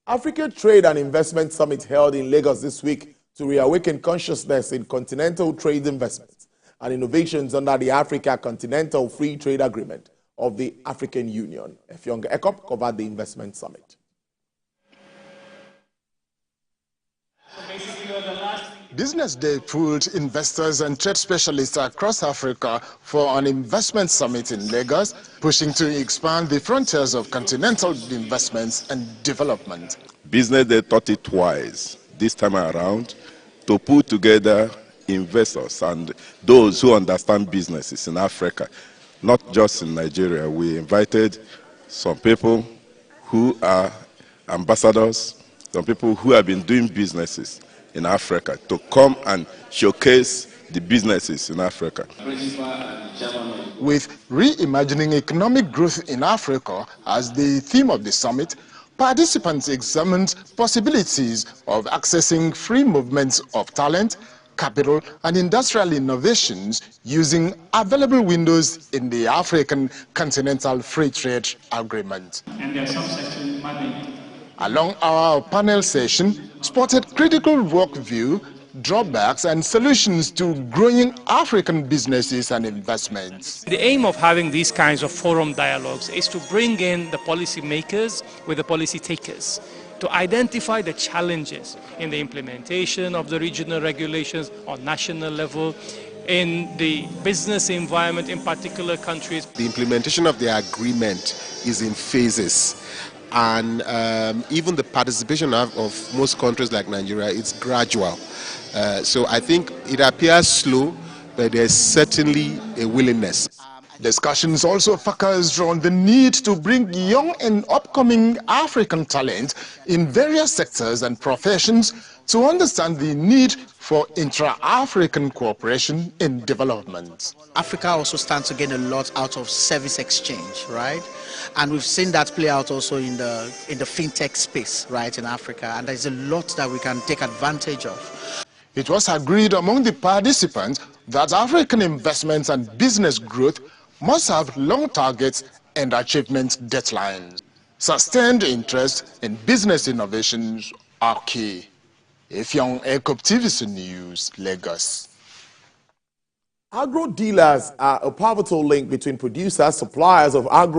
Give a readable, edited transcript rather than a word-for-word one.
Africa Trade and Investment Summit held in Lagos this week to reawaken consciousness in continental trade investments and innovations under the Africa Continental Free Trade Agreement of the African Union. Efyong Ekop covered the investment summit. Business Day pulled investors and trade specialists across Africa for an investment summit in Lagos, pushing to expand the frontiers of continental investments and development. Business Day thought it twice this time around to put together investors and those who understand businesses in Africa, not just in Nigeria. We invited some people who are ambassadors, some people who have been doing businesses in Africa to come and showcase the businesses in Africa. With reimagining economic growth in Africa as the theme of the summit, participants examined possibilities of accessing free movements of talent, capital, and industrial innovations using available windows in the African Continental Free Trade Agreement. And their subsection mandate. Along our panel session, spotted critical work view, drawbacks, and solutions to growing African businesses and investments. The aim of having these kinds of forum dialogues is to bring in the policy makers with the policy takers, to identify the challenges in the implementation of the regional regulations on national level, in the business environment in particular countries. The implementation of the agreement is in phases. And even the participation of most countries like Nigeria, it's gradual. So I think it appears slow, but there's certainly a willingness. Discussions also focused on the need to bring young and upcoming African talent in various sectors and professions to understand the need for intra-African cooperation in development. Africa also stands to gain a lot out of service exchange, right? And we've seen that play out also in the fintech space, right, in Africa. And there's a lot that we can take advantage of. It was agreed among the participants that African investments and business growth must have long targets and achievement deadlines. Sustained interest in business innovations are key. Efyong Ekop, TVC News, Lagos. Agro dealers are a pivotal link between producers, suppliers of agro